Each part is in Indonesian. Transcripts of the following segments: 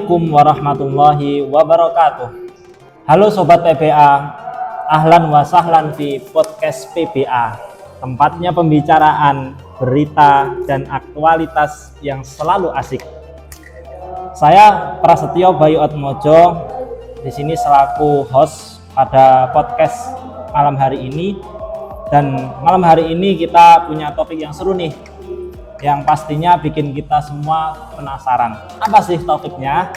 Assalamualaikum warahmatullahi wabarakatuh. Halo Sobat PBA, ahlan wa sahlan di podcast PBA, tempatnya pembicaraan, berita, dan aktualitas yang selalu asik. Saya Prasetyo Bayu Atmojo, di sini selaku host pada podcast malam hari ini. Dan malam hari ini kita punya topik yang seru nih, yang pastinya bikin kita semua penasaran. Apa sih topiknya?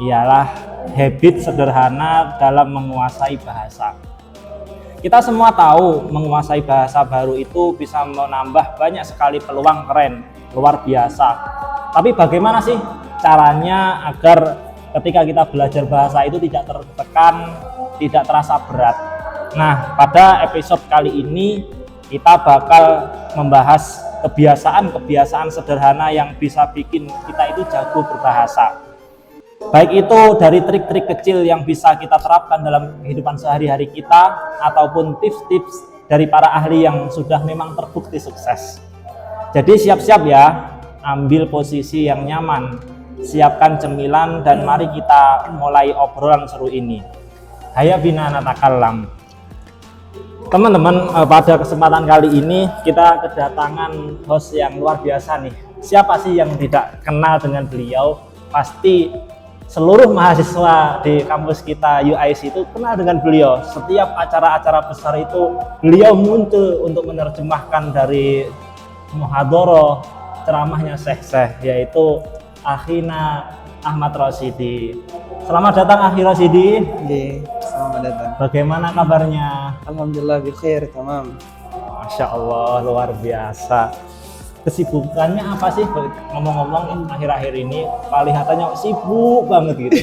Ialah habit sederhana dalam menguasai bahasa. Kita semua tahu menguasai bahasa baru itu bisa menambah banyak sekali peluang keren, luar biasa. Tapi bagaimana sih caranya agar ketika kita belajar bahasa itu tidak tertekan, tidak terasa berat? Nah, pada episode kali ini kita bakal membahas kebiasaan-kebiasaan sederhana yang bisa bikin kita itu jago berbahasa. Baik itu dari trik-trik kecil yang bisa kita terapkan dalam kehidupan sehari-hari kita, ataupun tips-tips dari para ahli yang sudah memang terbukti sukses. Jadi siap-siap ya, ambil posisi yang nyaman, siapkan cemilan, dan mari kita mulai obrolan seru ini. Hayya bina natakallam. Teman-teman, pada kesempatan kali ini kita kedatangan host yang luar biasa nih. Siapa sih yang tidak kenal dengan beliau? Pasti seluruh mahasiswa di kampus kita UIC itu kenal dengan beliau. Setiap acara-acara besar itu beliau muncul untuk menerjemahkan dari muhadharah ceramahnya Syekh, yaitu Akhina Ahmad Rosyidi. Selamat datang Akhi Rosyidi. Selamat datang. Bagaimana kabarnya? Alhamdulillah bikhair, tamam. Masya Allah, luar biasa. Kesibukannya apa sih? Ngomong-ngomong akhir-akhir ini kelihatannya sibuk banget gitu.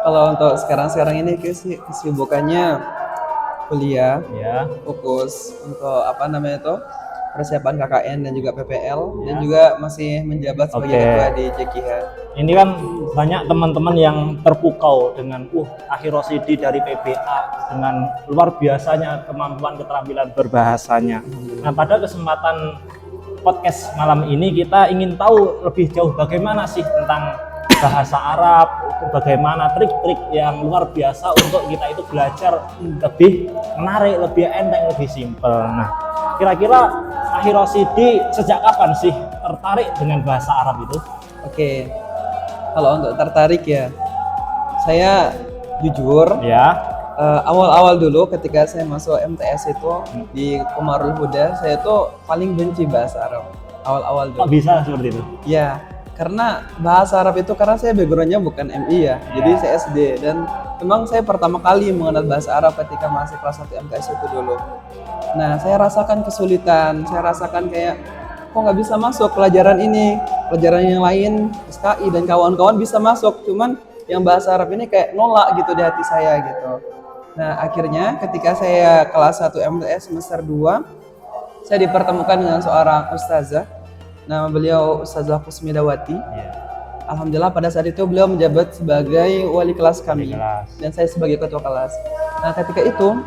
Kalau untuk sekarang ini kesibukannya kuliah, Ya. fokus untuk persiapan KKN dan juga PPL, Ya. dan juga masih menjabat sebagai ketua di JKH. Ini kan banyak teman-teman yang terpukau dengan Akhi Rosyidi dari PBA dengan luar biasanya kemampuan keterampilan berbahasanya. Nah, pada kesempatan podcast malam ini kita ingin tahu lebih jauh bagaimana sih tentang bahasa Arab, bagaimana trik-trik yang luar biasa untuk kita itu belajar lebih menarik, lebih enteng, lebih simpel. Nah, kira-kira Akhi Rosyidi sejak kapan sih tertarik dengan bahasa Arab itu? Oke, kalau untuk tertarik ya, saya jujur Ya. awal-awal dulu ketika saya masuk MTS itu di Qomarul Huda, saya tuh paling benci bahasa Arab awal-awal dulu. Kok bisa seperti itu? Ya, karena bahasa Arab itu, karena saya backgroundnya bukan MI ya, jadi saya SD, dan memang saya pertama kali mengenal bahasa Arab ketika masih kelas 1 MTS itu dulu. Nah, saya rasakan kesulitan, saya rasakan kayak kok nggak bisa masuk pelajaran ini, pelajaran yang lain, SKI dan kawan-kawan bisa masuk, cuman yang bahasa Arab ini kayak nolak gitu di hati saya gitu. Nah, akhirnya ketika saya kelas 1 MTS semester 2, saya dipertemukan dengan seorang ustazah. Nama beliau Ustazah Kusmidawati. Ya. Alhamdulillah pada saat itu beliau menjabat sebagai wali kelas kami, dan saya sebagai ketua kelas. Nah, ketika itu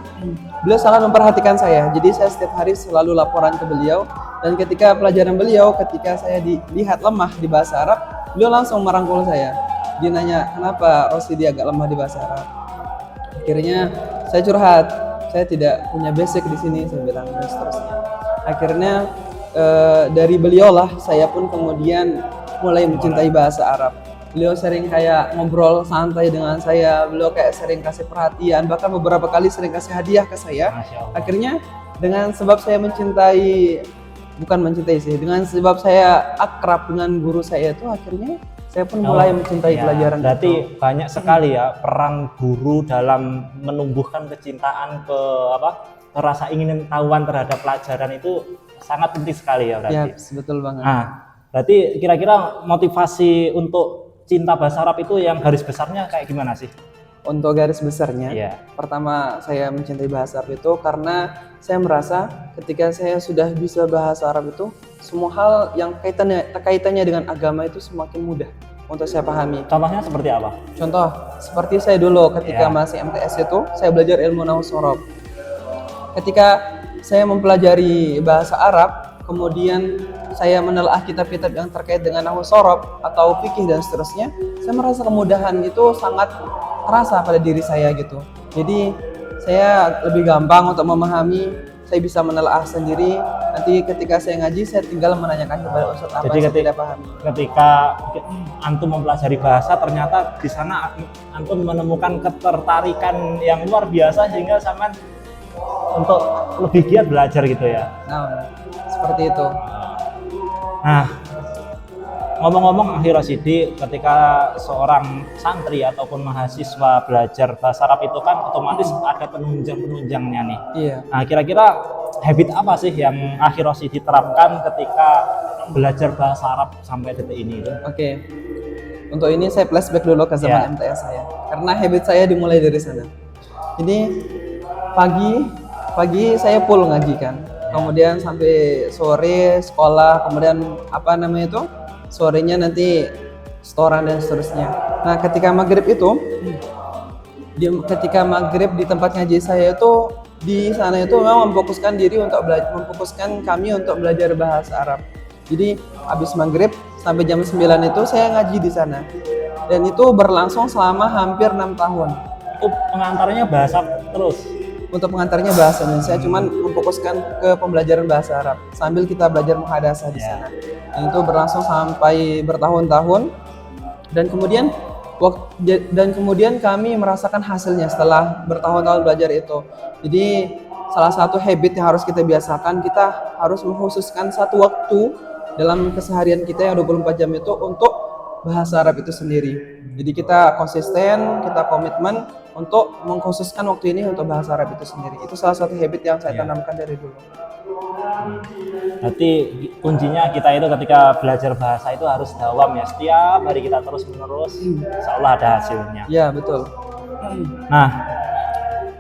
beliau sangat memperhatikan saya, jadi saya setiap hari selalu laporan ke beliau, dan ketika pelajaran beliau, ketika saya dilihat lemah di bahasa Arab, beliau langsung merangkul saya. Dia nanya, kenapa Rosyidi agak lemah di bahasa Arab? Akhirnya saya curhat, saya tidak punya basic di sini, saya bilang, dan seterusnya. Akhirnya dari beliau lah saya pun kemudian mulai mencintai bahasa Arab. Beliau sering kayak ngobrol santai dengan saya, beliau kayak sering kasih perhatian, bahkan beberapa kali sering kasih hadiah ke saya. Akhirnya dengan sebab saya dengan sebab saya akrab dengan guru saya itu, akhirnya saya pun mulai mencintai pelajaran. Berarti banyak sekali ya peran guru dalam menumbuhkan kecintaan ke rasa ingin tahuan terhadap pelajaran itu sangat penting sekali ya berarti. Ya, betul banget. Nah, berarti kira-kira motivasi untuk cinta bahasa Arab itu yang garis besarnya kayak gimana sih? Untuk garis besarnya, Yeah. Pertama saya mencintai bahasa Arab itu karena saya merasa ketika saya sudah bisa bahasa Arab itu, semua hal yang kaitannya dengan agama itu semakin mudah untuk saya pahami. Contohnya seperti apa? Contoh, seperti saya dulu ketika masih MTS itu, saya belajar ilmu nahwu sorof. Ketika saya mempelajari bahasa Arab, kemudian saya menelaah kitab-kitab yang terkait dengan nahwu shorof atau fikih dan seterusnya, saya merasa kemudahan itu sangat terasa pada diri saya gitu. Jadi saya lebih gampang untuk memahami, saya bisa menelaah sendiri. Nanti ketika saya ngaji, saya tinggal menanyakan kepada ustadz apa yang saya tidak pahami. Ketika antum mempelajari bahasa, ternyata di sana antum menemukan ketertarikan yang luar biasa sehingga sampean untuk lebih giat belajar gitu ya. Nah, seperti itu. Nah, ngomong-ngomong Akhi Rosyidi, ketika seorang santri ataupun mahasiswa belajar bahasa Arab itu kan otomatis ada penunjang-penunjangnya nih. Iya. Nah, kira-kira habit apa sih yang Akhi Rosyidi terapkan ketika belajar bahasa Arab sampai detik ini? Oke. Untuk ini saya flashback dulu ke zaman MTS saya. Karena habit saya dimulai dari sana. Jadi pagi saya full ngaji kan. Kemudian sampai sore sekolah, kemudian sorenya nanti setoran dan seterusnya. Nah, ketika maghrib di tempat ngaji saya itu di sana itu memang memfokuskan kami untuk belajar bahasa Arab. Jadi habis maghrib sampai jam 9 itu saya ngaji di sana. Dan itu berlangsung selama hampir 6 tahun. Pengantarnya bahasa terus? Untuk pengantarnya bahasa Indonesia, cuman memfokuskan ke pembelajaran bahasa Arab sambil kita belajar muhadasah di sana. Dan itu berlangsung sampai bertahun-tahun. Dan kemudian kami merasakan hasilnya setelah bertahun-tahun belajar itu. Jadi salah satu habit yang harus kita biasakan, kita harus mengkhususkan satu waktu dalam keseharian kita yang 24 jam itu untuk bahasa Arab itu sendiri. Jadi kita konsisten, kita komitmen untuk mengkhususkan waktu ini untuk bahasa Arab itu sendiri. Itu salah satu habit yang saya tanamkan dari dulu. Berarti kuncinya kita itu ketika belajar bahasa itu harus dawam ya. Setiap hari kita terus menerus, insya Allah ada hasilnya. Ya, betul. Nah,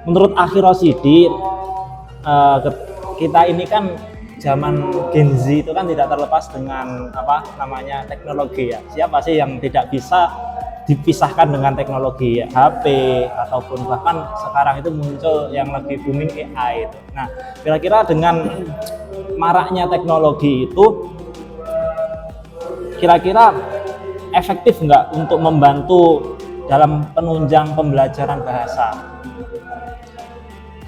menurut Akhi Rosyidi, kita ini kan zaman Gen Z itu kan tidak terlepas dengan teknologi ya. Siapa sih yang tidak bisa dipisahkan dengan teknologi HP ataupun bahkan sekarang itu muncul yang lagi booming AI itu. Nah, kira-kira dengan maraknya teknologi itu kira-kira efektif nggak untuk membantu dalam penunjang pembelajaran bahasa?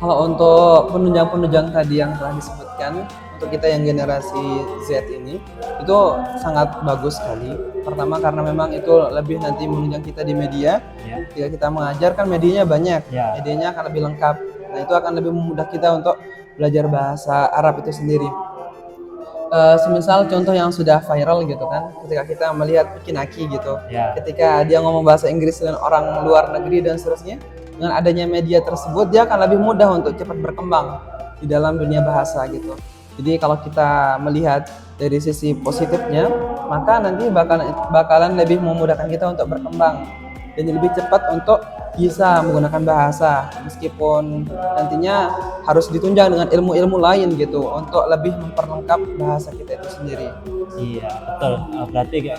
Kalau untuk penunjang-penunjang tadi yang telah disebutkan, untuk kita yang generasi Z ini itu sangat bagus sekali. Pertama karena memang itu lebih nanti menunjang kita di media. Ketika kita mengajar kan medianya banyak, medianya akan lebih lengkap. Nah, itu akan lebih memudah kita untuk belajar bahasa Arab itu sendiri. Semisal contoh yang sudah viral gitu kan, ketika kita melihat Kinaki gitu, ketika dia ngomong bahasa Inggris dengan orang luar negeri dan seterusnya, dengan adanya media tersebut dia akan lebih mudah untuk cepat berkembang di dalam dunia bahasa gitu. Jadi kalau kita melihat dari sisi positifnya, maka nanti bakalan lebih memudahkan kita untuk berkembang dan lebih cepat untuk bisa menggunakan bahasa, meskipun nantinya harus ditunjang dengan ilmu-ilmu lain gitu untuk lebih memperlengkap bahasa kita itu sendiri. Iya, betul. Berarti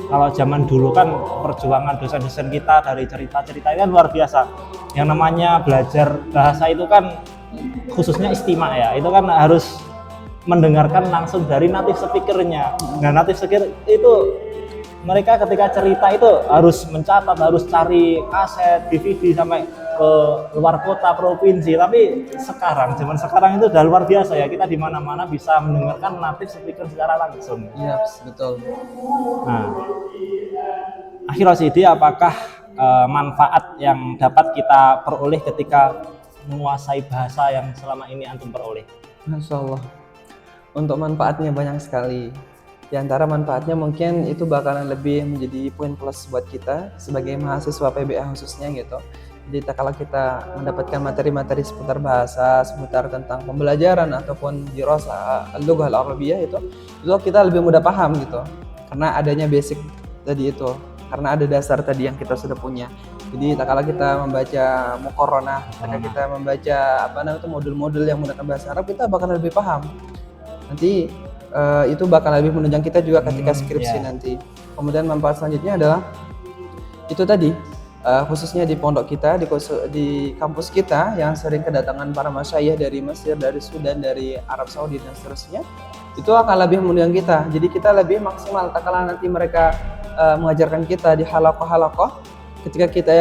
kalau zaman dulu kan perjuangan dosen-dosen kita dari cerita-cerita kan luar biasa. Yang namanya belajar bahasa itu kan khususnya istimak ya, itu kan harus mendengarkan langsung dari native speaker-nya. Nah, native speaker itu mereka ketika cerita itu harus mencatat, harus cari kaset, DVD sampai ke luar kota, provinsi. Tapi zaman sekarang itu udah luar biasa ya, kita di mana-mana bisa mendengarkan native speaker secara langsung. Iya, betul. Nah, Akhi Rosyidi, apakah manfaat yang dapat kita peroleh ketika menguasai bahasa yang selama ini antum peroleh? Masya Allah, untuk manfaatnya banyak sekali. Di antara manfaatnya mungkin itu bakalan lebih menjadi poin plus buat kita sebagai mahasiswa PBA khususnya gitu. Jadi kalau kita mendapatkan materi-materi seputar bahasa, seputar tentang pembelajaran ataupun dirasa al-lughah al-arabiyah itu kita lebih mudah paham gitu. Karena adanya basic tadi itu, karena ada dasar tadi yang kita sudah punya. Jadi kalau kita membaca muqarronah, ketika kita membaca modul-modul yang menggunakan bahasa Arab, kita bakal lebih paham. Nanti itu bakal lebih menunjang kita juga ketika skripsi nanti. Kemudian manfaat selanjutnya adalah itu tadi, khususnya di pondok kita, di kampus kita yang sering kedatangan para masyayikh dari Mesir, dari Sudan, dari Arab Saudi dan seterusnya, itu akan lebih mengundang kita. Jadi kita lebih maksimal tak kalah nanti mereka mengajarkan kita di halakoh-halakoh, ketika kita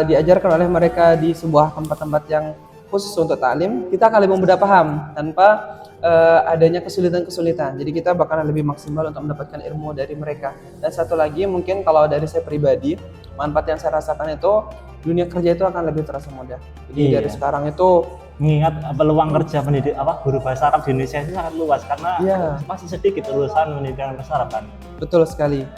diajarkan oleh mereka di sebuah tempat-tempat yang khusus untuk taklim, kita akan lebih mudah paham tanpa adanya kesulitan-kesulitan. Jadi kita bakalan lebih maksimal untuk mendapatkan ilmu dari mereka. Dan satu lagi mungkin kalau dari saya pribadi, manfaat yang saya rasakan itu dunia kerja itu akan lebih terasa mudah. Jadi dari sekarang itu mengingat peluang kerja guru bahasa Arab di Indonesia itu sangat luas karena masih sedikit lulusan pendidikan bahasa Arab kan. Betul sekali.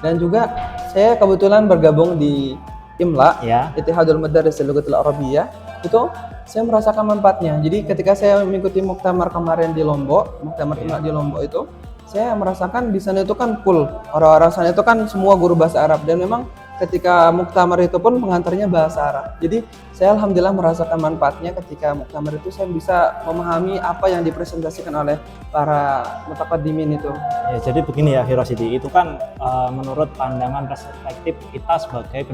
Dan juga saya kebetulan bergabung di IMLA, Ittihadul Madaris Al-Lughatil Arabiyyah. Itu saya merasakan manfaatnya. Jadi ketika saya mengikuti muktamar kemarin di Lombok, muktamar IMLA di Lombok itu, saya merasakan di sana itu kan full. Orang-orang sana itu kan semua guru bahasa Arab, dan memang ketika muktamar itu pun pengantarnya bahasa Arab. Jadi saya alhamdulillah merasakan manfaatnya ketika muktamar itu saya bisa memahami apa yang dipresentasikan oleh para mutaqaddimin itu. Ya, jadi begini ya Hirosidi, itu kan menurut pandangan perspektif kita sebagai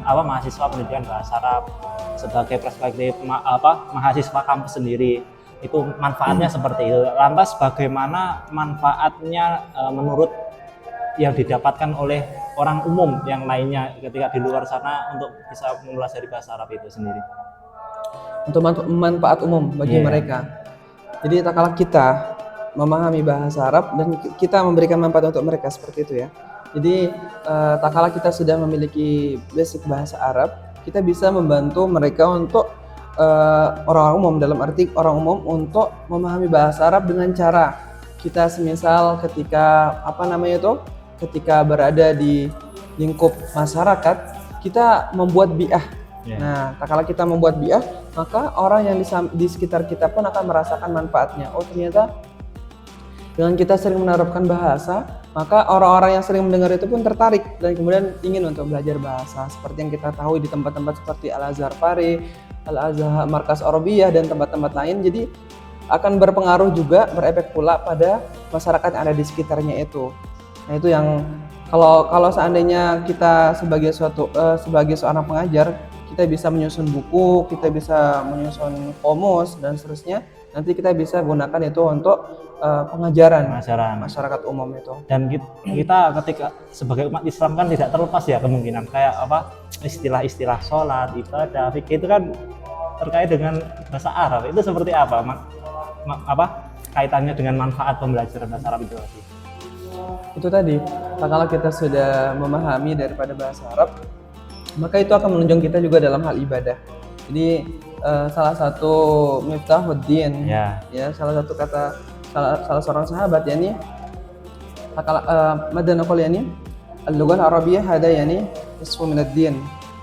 mahasiswa pendidikan bahasa Arab, sebagai perspektif mahasiswa kampus sendiri, itu manfaatnya seperti itu. Lantas bagaimana manfaatnya menurut yang didapatkan oleh orang umum yang lainnya ketika di luar sana untuk bisa mempelajari bahasa Arab itu sendiri? Untuk manfaat umum bagi mereka. Jadi tak kalah kita memahami bahasa Arab dan kita memberikan manfaat untuk mereka seperti itu ya. Jadi tak kalah kita sudah memiliki basic bahasa Arab, kita bisa membantu mereka untuk orang umum, dalam arti orang umum untuk memahami bahasa Arab dengan cara kita semisal ketika ketika berada di lingkup masyarakat, kita membuat bi'ah. Nah, tak kala kita membuat bi'ah, maka orang yang di sekitar kita pun akan merasakan manfaatnya. Oh, ternyata dengan kita sering menerapkan bahasa, maka orang-orang yang sering mendengar itu pun tertarik dan kemudian ingin untuk belajar bahasa. Seperti yang kita tahu di tempat-tempat seperti Al-Azhar Pare, Al-Azhar Markas Arabiyah dan tempat-tempat lain. Jadi akan berpengaruh juga, berefek pula pada masyarakat yang ada di sekitarnya itu. Nah, itu yang kalau seandainya kita sebagai seorang pengajar, kita bisa menyusun buku, kita bisa menyusun komus dan seterusnya. Nanti kita bisa gunakan itu untuk pengajaran masyarakat umum itu. Dan kita ketika sebagai umat Islam kan tidak terlepas ya kemungkinan kayak istilah-istilah sholat, ibadah, fikih itu kan terkait dengan bahasa Arab. Itu seperti apa? Kaitannya dengan manfaat pembelajaran bahasa Arab itu tadi? Itu tadi, kalau kita sudah memahami daripada bahasa Arab, maka itu akan menunjang kita juga dalam hal ibadah. Jadi salah satu miftahuddin, salah satu kata salah seorang sahabat yakni Madana qala yani al-lughah al-arabiyyah hada yani nisfu min ad-din.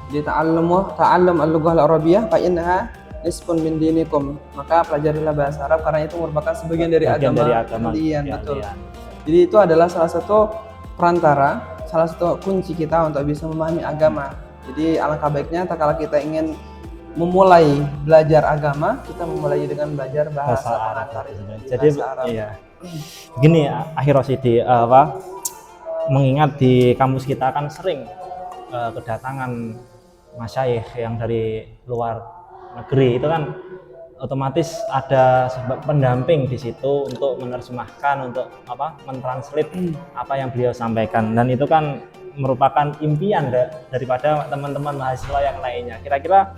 Jadi ta'allum al-lughah al-arabiyyah fa innaha nisfun min dinikum. Maka pelajarilah bahasa Arab karena itu merupakan sebagian dari agama kalian. Betul. Jadi itu adalah salah satu perantara, salah satu kunci kita untuk bisa memahami agama. Jadi alangkah baiknya tak kala kita ingin memulai belajar agama, kita memulai dengan belajar bahasa Arab. Jadi gini Hirosidi, mengingat di kampus kita kan sering kedatangan masyayikh yang dari luar negeri, itu kan otomatis ada pendamping di situ untuk menerjemahkan, untuk mentranslate apa yang beliau sampaikan, dan itu kan merupakan impian daripada teman-teman mahasiswa yang lainnya. Kira-kira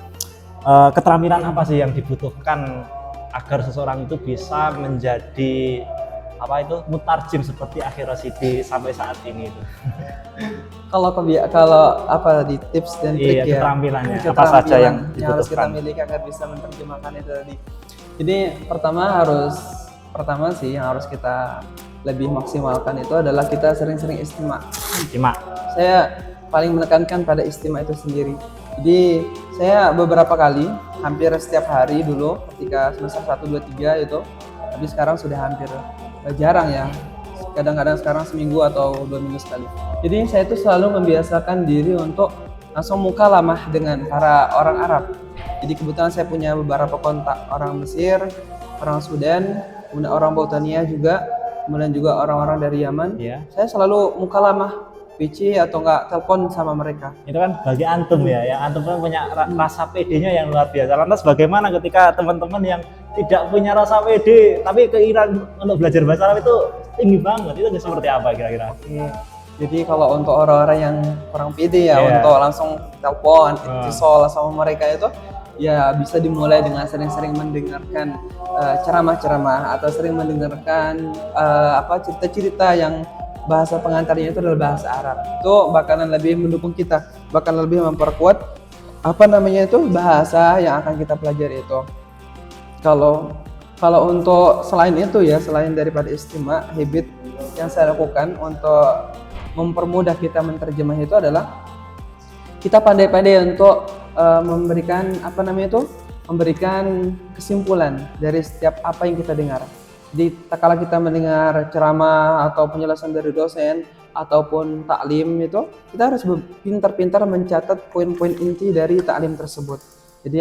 keterampilan apa sih yang dibutuhkan agar seseorang itu bisa menjadi mutarjim seperti Hirosidi sampai saat ini itu? Kalau apa di tips dan trik keterampilannya apa saja yang harus kita miliki agar bisa menerjemahkan itu tadi. Jadi pertama yang harus kita lebih maksimalkan itu adalah kita sering-sering istima'. Saya paling menekankan pada istima' itu sendiri. Jadi saya beberapa kali, hampir setiap hari dulu ketika semester 1, 2, 3 itu, tapi sekarang sudah hampir jarang ya, kadang-kadang sekarang seminggu atau 2 minggu sekali. Jadi saya itu selalu membiasakan diri untuk langsung mukalamah dengan para orang Arab. Jadi kebetulan saya punya beberapa kontak orang Mesir, orang Sudan, kemudian orang Bautania juga, kemudian juga orang-orang dari Yaman. Saya selalu mukalamah PC atau enggak telepon sama mereka. Itu kan bagi antum ya, yang antum kan punya rasa PD-nya yang luar biasa. Lantas bagaimana ketika teman-teman yang tidak punya rasa PD tapi keinginan untuk belajar bahasa Arab itu tinggi banget, itu seperti apa kira-kira? Oke. Jadi kalau untuk orang-orang yang kurang pede ya, Iya. untuk langsung telepon, itisol sama mereka itu, ya bisa dimulai dengan sering-sering mendengarkan ceramah-ceramah atau sering mendengarkan cerita-cerita yang bahasa pengantarnya itu adalah bahasa Arab. Itu bakalan lebih mendukung kita, bakalan lebih memperkuat bahasa yang akan kita pelajari itu. Kalau untuk selain itu ya, selain daripada istimewa, habit yang saya lakukan untuk mempermudah kita menerjemah itu adalah kita pandai-pandai untuk memberikan kesimpulan dari setiap apa yang kita dengar. Jadi kala kita mendengar ceramah atau penjelasan dari dosen ataupun taklim itu, kita harus pintar-pintar mencatat poin-poin inti dari taklim tersebut. Jadi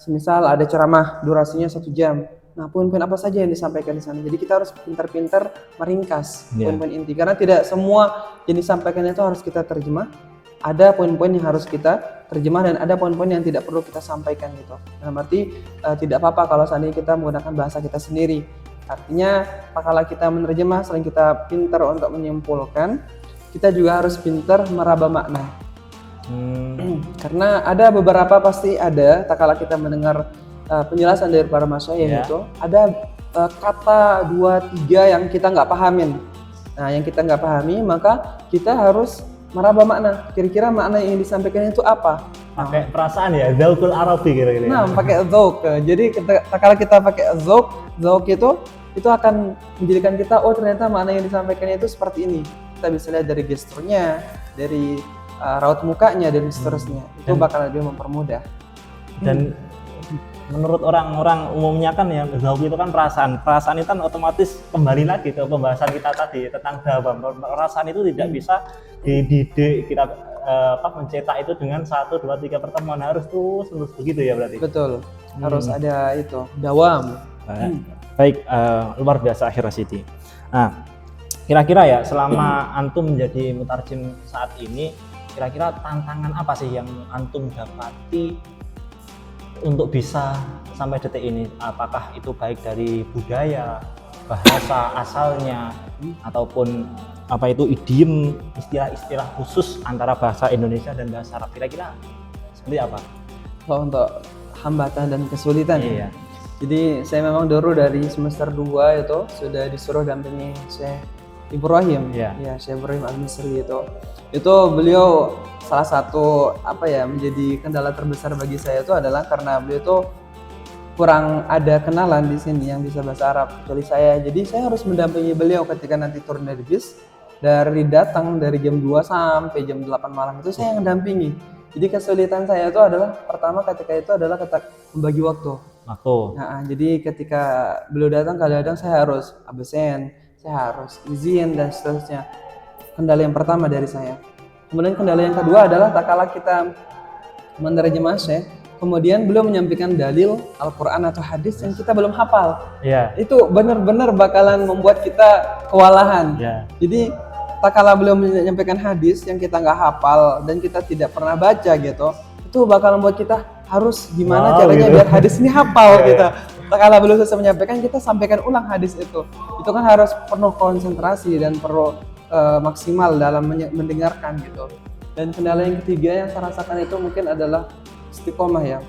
semisal ada ceramah durasinya 1 jam. Nah, poin-poin apa saja yang disampaikan di sana. Jadi kita harus pintar-pintar meringkas poin-poin inti, karena tidak semua yang disampaikan itu harus kita terjemah. Ada poin-poin yang harus kita terjemah dan ada poin-poin yang tidak perlu kita sampaikan gitu. Dalam arti tidak apa-apa kalau seandainya kita menggunakan bahasa kita sendiri. Artinya apabila kita menerjemah, selain kita pintar untuk menyimpulkan, kita juga harus pintar meraba makna. Karena ada beberapa pasti ada, tak kala kita mendengar penjelasan dari para masyayikh itu, ada kata 2-3 yang kita nggak pahamin. Nah, yang kita nggak pahami, maka kita harus meraba makna. Kira-kira makna yang disampaikan itu apa? Pakai perasaan ya, Zaukul Arabi kira-kira. Nah, pakai zauk. Jadi kalau kita pakai zauk itu akan menjadikan kita, oh ternyata makna yang disampaikan itu seperti ini. Kita bisa lihat dari gesturnya, dari raut mukanya dan seterusnya. Itu bakal lebih mempermudah. Dan menurut orang-orang umumnya kan yang zauk itu kan perasaan. Perasaan itu kan otomatis kembali lagi ke pembahasan kita tadi tentang dawam. Perasaan itu tidak bisa dididik, kita mencetak itu dengan 1, 2, 3 pertemuan, harus terus begitu ya berarti. Betul. Harus ada itu dawam. Baik, luar biasa Akhir Rasidi. Nah, kira-kira ya selama antum menjadi mutarjim saat ini, kira-kira tantangan apa sih yang antum dapati untuk bisa sampai detik ini? Apakah itu baik dari budaya, bahasa asalnya, ataupun idiom, istilah-istilah khusus antara bahasa Indonesia dan bahasa Arab, kira-kira seperti apa? Kalau untuk hambatan dan kesulitan, iya. Jadi saya memang dulu dari semester 2 itu sudah disuruh dampingi Syekh Ibrahim, ya Syekh Ibrahim Al-Misri itu beliau salah satu menjadi kendala terbesar bagi saya itu adalah karena beliau itu kurang ada kenalan di sini yang bisa bahasa Arab kecuali saya. Jadi saya harus mendampingi beliau ketika nanti turun dari bis, dari jam 2 sampai jam 8 malam itu saya yang mendampingi. Jadi kesulitan saya itu adalah pertama ketika itu adalah membagi waktu. Nah, jadi ketika beliau datang kadang-kadang saya harus absen, saya harus izin dan seterusnya. Kendala yang pertama dari saya. Kemudian kendala yang kedua adalah tak kala kita menerjemah Syekh, kemudian beliau menyampaikan dalil Al-Quran atau hadis yang kita belum hafal. Itu benar-benar bakalan membuat kita kewalahan. Jadi tak kala beliau menyampaikan hadis yang kita nggak hafal dan kita tidak pernah baca gitu, itu bakal membuat kita harus gimana caranya biar hadis ini hafal gitu. Tak kala beliau selesai menyampaikan, kita sampaikan ulang hadis itu kan harus penuh konsentrasi dan perlu maksimal dalam mendengarkan gitu. Dan kendala yang ketiga yang saya rasakan itu mungkin adalah istiqomah ya.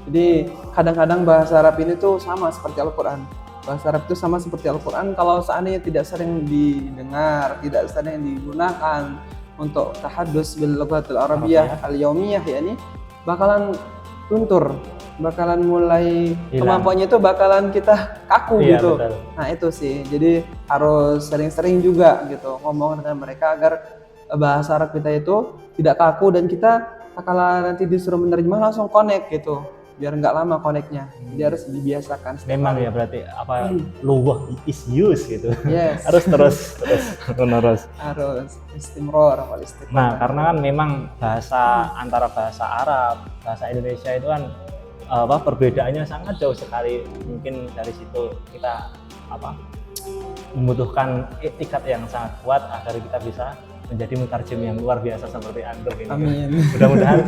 Jadi kadang-kadang bahasa Arab ini tuh sama seperti Al-Quran. Bahasa Arab itu sama seperti Al-Quran, kalau seandainya tidak sering didengar, tidak sering digunakan untuk tahadus bil lughatil arabiyyah al-yaumiyah, yakni bakalan luntur, bakalan mulai kemampuannya itu bakalan kita kaku gitu. Betul. Nah itu sih, jadi harus sering-sering juga gitu ngomong dengan mereka agar bahasa Arab kita itu tidak kaku dan kita kalau nanti disuruh menerjemah langsung connect gitu, biar nggak lama connectnya. Jadi harus dibiasakan. Memang ya berarti lughah is use gitu. Yes. Harus terus harus istimror wal istiqomah. Nah, karena kan memang bahasa antara bahasa Arab, bahasa Indonesia itu kan perbedaannya sangat jauh sekali. Mungkin dari situ kita membutuhkan etikat yang sangat kuat agar kita bisa menjadi mutarjim yang luar biasa seperti antum ini. Amin. Mudah-mudahan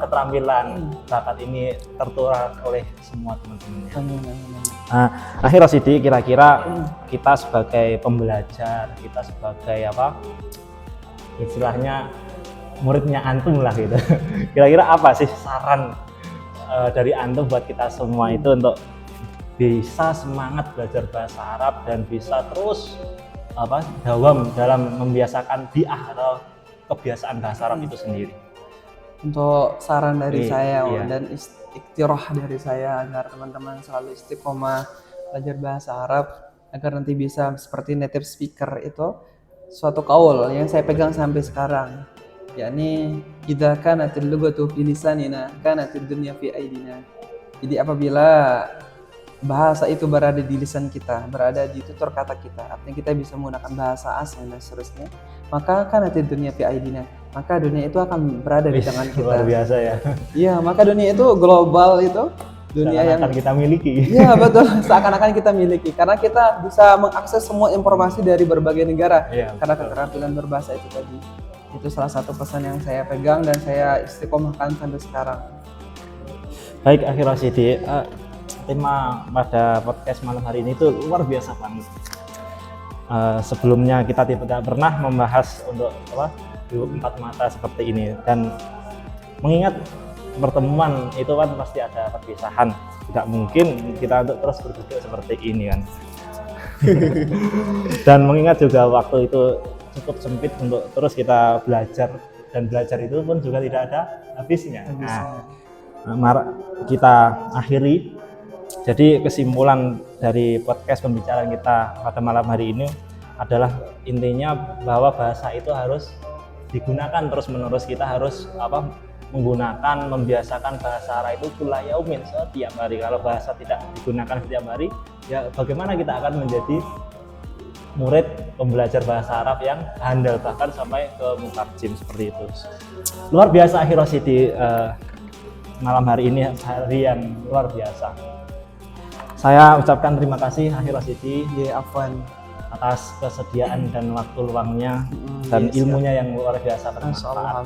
keterampilan bakat ini tertular oleh semua teman-temannya. Amin, amin. Nah, akhir Rosidi, kira-kira kita sebagai pembelajar, kita sebagai istilahnya muridnya antum lah gitu. Kira-kira apa sih saran dari antum buat kita semua itu untuk bisa semangat belajar bahasa Arab dan bisa terus dawam dalam membiasakan bi'ah atau kebiasaan bahasa Arab itu sendiri? Untuk saran dari saya iya. dan ikhtirah dari saya agar teman-teman selalu istiqomah belajar bahasa Arab agar nanti bisa seperti native speaker itu suatu kaul yang saya pegang sampai sekarang, yakni idza kanatil lughatu fi lisanina kanatid dunya fi aidina. Jadi apabila bahasa itu berada di lisan kita, berada di tutur kata kita, artinya kita bisa menggunakan bahasa asing dan seterusnya, maka kanatid dunya fi aidina, maka dunia itu akan berada di tangan kita. Luar biasa ya. Iya, maka dunia itu global, itu dunia yang akan kita miliki. Iya betul, seakan-akan kita miliki karena kita bisa mengakses semua informasi dari berbagai negara. Iya, karena betul. keterampilan berbahasa itu tadi. Itu salah satu pesan yang saya pegang dan saya istiqomahkan sampai sekarang. Baik, Akhir Rosidi, tema pada podcast malam hari ini itu luar biasa banget. Sebelumnya kita tidak pernah membahas untuk empat mata seperti ini, dan mengingat pertemuan itu kan pasti ada perpisahan, tidak mungkin kita untuk terus berduduk seperti ini kan. Dan mengingat juga waktu itu cukup sempit untuk terus kita belajar, dan belajar itu pun juga tidak ada habisnya. Kita akhiri. Jadi kesimpulan dari podcast pembicaraan kita pada malam hari ini adalah intinya bahwa bahasa itu harus digunakan terus-menerus. Kita harus menggunakan, membiasakan bahasa Arab itu kula yaumin, setiap hari. Kalau bahasa tidak digunakan setiap hari, ya bagaimana kita akan menjadi murid pembelajar bahasa Arab yang handal bahkan sampai ke mutarjim seperti itu. Luar biasa Akhir Rosidi, malam hari ini hari yang luar biasa. Saya ucapkan terima kasih Akhir Rosidi Afwan atas kesediaan dan waktu luangnya dan ilmunya yang luar biasa bermanfaat.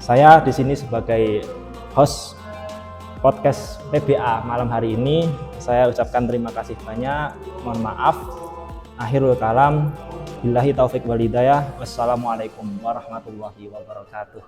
Saya di sini sebagai host podcast PBA malam hari ini, saya ucapkan terima kasih banyak. Mohon maaf. Akhirul kalam. Billahi taufik wal hidayah. Wassalamualaikum warahmatullahi wabarakatuh.